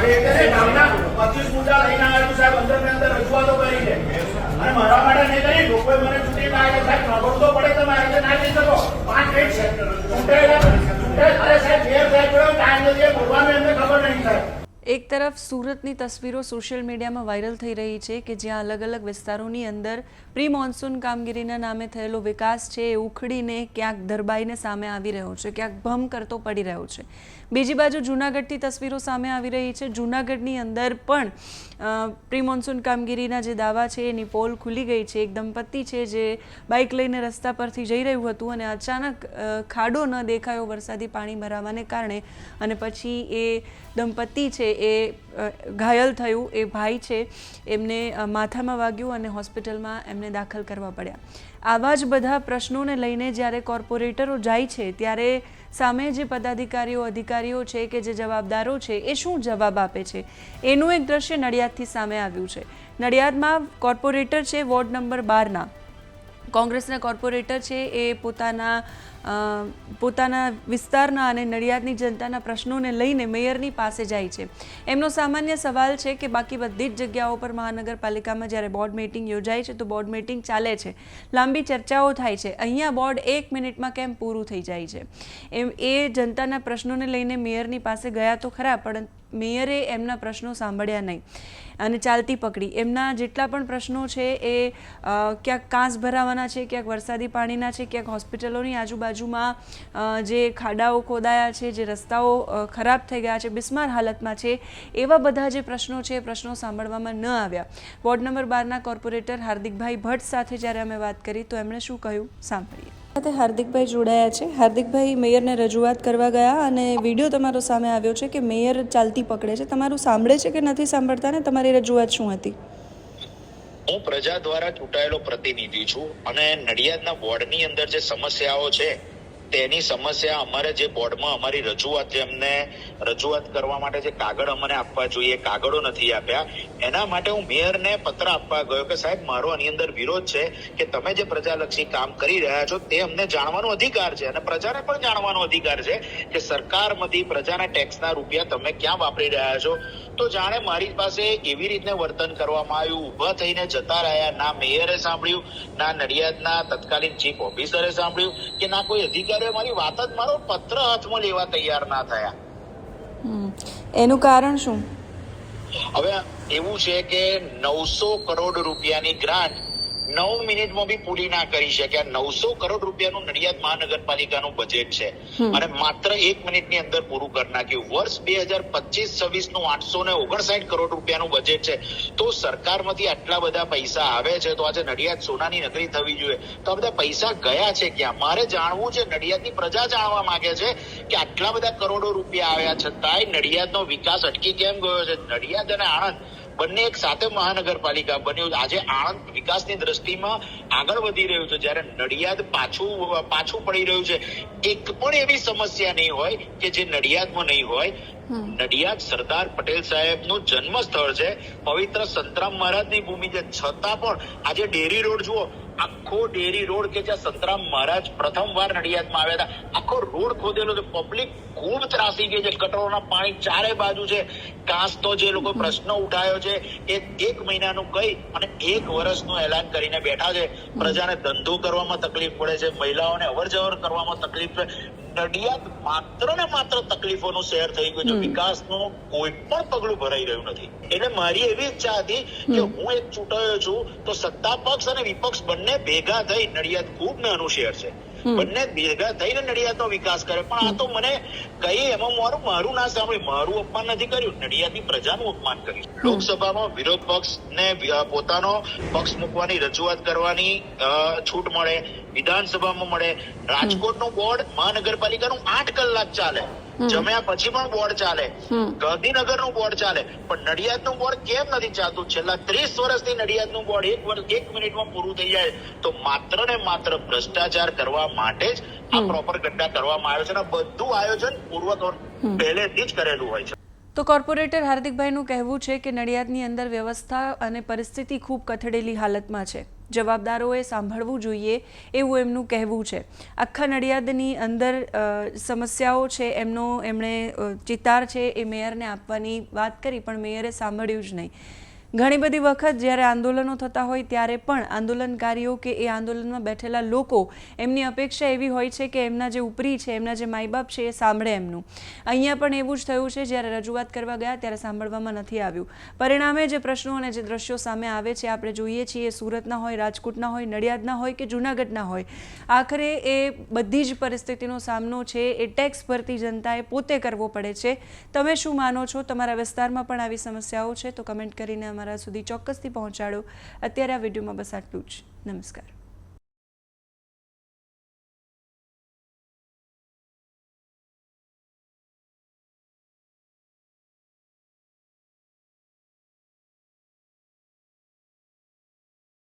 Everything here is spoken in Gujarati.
ગામના 25 મુદ્દા લઈને આવ્યો છું સાહેબ, અંદર રજૂઆતો કરી છે અને મારા માટે નહીં કરી. લોકોએ મને ચૂંટણી લાગે સાહેબ, ખબર તો પડે તો મારે ના જઈ શકો. 5 મિનિટ ચૂંટાયેલા અરે સાહેબ મેયર સાહેબ ટાઈમ નથી બોલવાનું, એમને ખબર નહીં સાહેબ. એક તરફ સુરતની તસવીરો સોશિયલ મીડિયામાં વાયરલ થઈ રહી છે કે જ્યાં અલગ અલગ વિસ્તારોની અંદર પ્રી મોન્સૂન કામગીરીના નામે થયેલો વિકાસ છે એ ઉખડીને ક્યાંક દરબાઈને સામે આવી રહ્યો છે, ક્યાંક ભમ કરતો પડી રહ્યો છે. બીજી બાજુ જૂનાગઢથી તસવીરો સામે આવી રહી છે. જૂનાગઢની અંદર પણ પ્રી મોન્સૂન કામગીરીના જે દાવા છે એની પોલ ખુલી ગઈ છે. એક દંપતી છે જે બાઇક લઈને રસ્તા પરથી જઈ રહ્યું હતું અને અચાનક ખાડો ન દેખાયો વરસાદી પાણી ભરાવાને કારણે, અને પછી એ દંપતી છે એ ઘાયલ થયું. એ ભાઈ છે એમને માથામાં વાગ્યું અને હોસ્પિટલમાં એમને દાખલ કરવા પડ્યા. આવા જ બધા પ્રશ્નોને લઈને જ્યારે કોર્પોરેટરો જાય છે ત્યારે સામે જે પદાધિકારીઓ અધિકારીઓ છે કે જે જવાબદારો છે એ શું જવાબ આપે છે એનું એક દ્રશ્ય નડિયાદથી સામે આવ્યું છે. નડિયાદમાં કોર્પોરેટર છે વોર્ડ નંબર 12ના કોંગ્રેસના કોર્પોરેટર છે એ પોતાના વિસ્તારના અને નડિયાદની જનતાના પ્રશ્નોને લઈને મેયરની પાસે જાય છે. એમનો સામાન્ય સવાલ છે કે બાકી બધી જ જગ્યાઓ પર મહાનગરપાલિકામાં જ્યારે બોર્ડ મીટિંગ યોજાય છે તો બોર્ડ મીટિંગ ચાલે છે, લાંબી ચર્ચાઓ થાય છે, અહીંયા બોર્ડ 1 મિનિટમાં કેમ પૂરું થઈ જાય છે. એ જનતાના પ્રશ્નોને લઈને મેયરની પાસે ગયા તો ખરા, પણ મેયરે એમના પ્રશ્નો સાંભળ્યા નહીં અને ચાલતી પકડી. એમના જેટલા પણ પ્રશ્નો છે એ ક્યાંક કાંસ ભરાવાના છે, ક્યાંક વરસાદી પાણીના છે, ક્યાંક હોસ્પિટલોની આજુબાજુમાં જે ખાડાઓ ખોદાયા છે, જે રસ્તાઓ ખરાબ થઈ ગયા છે, બિસ્માર હાલતમાં છે, એવા બધા જે પ્રશ્નો છે એ પ્રશ્નો સાંભળવામાં ન આવ્યા. વોર્ડ નંબર 12ના કોર્પોરેટર હાર્દિકભાઈ ભટ્ટ સાથે જ્યારે અમે વાત કરી તો એમણે શું કહ્યું સાંભળીએ. સાથે હાર્દિકભાઈ જોડાયા છે. હાર્દિકભાઈ, મેયરને રજૂઆત કરવા ગયા અને વિડીયો તમારો સામે આવ્યો છે કે મેયર ચાલતી પકડે છે. તમારું સાંભળે છે કે નથી સાંભળતા ને તમારી રજૂઆત શું હતી? હું પ્રજા દ્વારા ચૂંટાયેલો પ્રતિનિધિ છું અને નડિયાદના બોર્ડની અંદર જે સમસ્યાઓ છે તેની સમસ્યા અમારે જે બોર્ડમાં અમારી રજૂઆત છે, એમને રજૂઆત કરવા માટે જે કાગળ અમને આપવા જોઈએ કાગળો નથી આપ્યા. એના માટે હું મેયરને પત્ર આપવા ગયો કે સાહેબ મારો આની અંદર વિરોધ છે કે તમે જે પ્રજાલક્ષી કામ કરી રહ્યા છો તે અમને જાણવાનો અધિકાર છે અને પ્રજાને પણ જાણવાનો અધિકાર છે કે સરકારમાંથી પ્રજાના ટેક્સના રૂપિયા તમે ક્યાં વાપરી રહ્યા છો. તો જાણે મારી પાસે એવી રીતે વર્તન કરવામાં આવ્યું, ઊભા થઈને જતા રહ્યા. ના મેયરે સાંભળ્યું, ના નડિયાદના તત્કાલીન ચીફ ઓફિસરે સાંભળ્યું કે ના કોઈ અધિકારીએ મારી વાત જ મારો પત્ર હાથમાં લેવા તૈયાર ના થયા. એનું કારણ શું? હવે એવું છે કે 900 કરોડ રૂપિયાની ગ્રાન્ટ 9 મિનિટમાં બી પૂરી ના કરી શક્યા. 900 કરોડ રૂપિયાનું નડિયાદ મહાનગરપાલિકાનું બજેટ છે અને માત્ર 1 મિનિટની અંદર પૂરું કરી નાખ્યું. વર્ષ 2025-26 નું 859 કરોડ રૂપિયાનું બજેટ છે. તો સરકારમાંથી આટલા બધા પૈસા આવે છે તો આજે નડિયાદ સોનાની નગરી થવી જોઈએ. તો આ બધા પૈસા ગયા છે ક્યાં? મારે જાણવું છે. નડિયાદની પ્રજા જાણવા માંગે છે કે આટલા બધા કરોડો રૂપિયા આવ્યા છતાંય નડિયાદનો વિકાસ અટકી કેમ ગયો છે. નડિયાદ અને આણંદ બંને એક સાથે મહાનગરપાલિકા બન્યું. આજે આણંદ વિકાસની દ્રષ્ટિમાં આગળ વધી રહ્યું છે, જ્યારે નડિયાદ પાછું પડી રહ્યું છે. એક પણ એવી સમસ્યા નહીં હોય કે જે નડિયાદમાં નહીં હોય. નડિયાદ સરદાર પટેલ સાહેબનું જન્મ સ્થળ છે, પવિત્ર સંતરામ મહારાજની ભૂમિ છે, છતાં પણ આજે ડેરી રોડ જુઓ, આખો ડેરી રોડ કે જ્યાં સંતરામ મહારાજ પ્રથમવાર નડિયાદમાં આવ્યા હતા, આખો રોડ ખોદેલો છે. પબ્લિક ખૂબ ત્રાસી ગઈ છે. ગટરોના પાણી ચારે બાજુ છે. કાંસનો જે લોકો પ્રશ્ન ઉઠાયો છે એ 1 મહિનાનું કહી અને 1 વર્ષનું એલાન કરીને બેઠા છે. પ્રજાને ધંધો કરવામાં તકલીફ પડે છે, મહિલાઓને અવરજવર કરવામાં તકલીફ છે. નડિયાદ માત્ર ને માત્ર તકલીફોનું શહેર થઈ ગયું છે. વિકાસનું કોઈ પણ પગલું ભરાઈ રહ્યું નથી. એટલે મારી એવી ઈચ્છા હતી કે હું એક ચૂંટાયો છું તો સત્તા પક્ષ અને વિપક્ષ બંને ભેગા થઈ, નડિયાદ ખૂબ નાનું શહેર છે, બંને ભેગા થઈને નડિયાદનો વિકાસ કરે. પણ આ તો મને કઈ એમાં મારું ના સાંભળ્યું, મારું અપમાન નથી કર્યું, નડિયાદની પ્રજાનું અપમાન કર્યું. લોકસભામાં વિરોધ પક્ષને પોતાનો પક્ષ મૂકવાની રજૂઆત કરવાની છૂટ મળે, વિધાનસભામાં મળે. રાજકોટનું બોર્ડ મહાનગરપાલિકાનું 8 કલાક ચાલે, જમ્યા પછી પણ બોર્ડ ચાલે, ગાંધીનગરનું બોર્ડ ચાલે, પણ નડિયાદનું બોર્ડ કેમ નથી ચાલતું? છેલ્લા 30 વર્ષથી નડિયાદનું બોર્ડ 1 મિનિટમાં પૂરું થઈ જાય. તો માત્ર ને માત્ર ભ્રષ્ટાચાર કરવા માટે જ આ પ્રોપરગંડા કરવામાં આવ્યો છે અને બધું આયોજન પહેલેથી જ કરેલું હોય છે. તો કોર્પોરેટર હાર્દિકભાઈનું કહેવું છે કે નડિયાદની અંદર વ્યવસ્થા અને પરિસ્થિતિ ખૂબ કથળેલી હાલતમાં છે. જવાબદારોએ સાંભળવું જોઈએ એવું એમનું કહેવું છે. આખા નડિયાદની અંદર સમસ્યાઓ છે એમણે ચિતાર છે એ મેયરને આપવાની વાત કરી, પણ મેયરે સાંભળ્યું જ નહીં. ઘણી બધી વખત જ્યારે આંદોલનો થતા હોય ત્યારે પણ આંદોલનકારીઓ કે એ આંદોલનમાં બેઠેલા લોકો એમની અપેક્ષા એવી હોય છે કે એમના જે ઉપરી છે, એમના જે માય બાપ છે એ સાંભળે એમનું. અહીંયા પણ એવું જ થયું છે. જ્યારે રજૂઆત કરવા ગયા ત્યારે સાંભળવામાં નથી આવ્યું. પરિણામે જે પ્રશ્નો અને જે દ્રશ્યો સામે આવે છે આપણે જોઈએ છીએ, સુરતના હોય, રાજકોટના હોય, નડિયાદના હોય કે જૂનાગઢના હોય, આખરે એ બધી જ પરિસ્થિતિનો સામનો છે એ ટેક્સ ભરતી જનતાએ પોતે કરવો પડે છે. તમે શું માનો છો? તમારા વિસ્તારમાં પણ આવી સમસ્યાઓ છે તો કમેન્ટ કરીને અમારા સુધી ચોક્કસથી પહોંચાડો. અત્યારે આ વિડીયોમાં બસ આટલું જ. નમસ્કાર.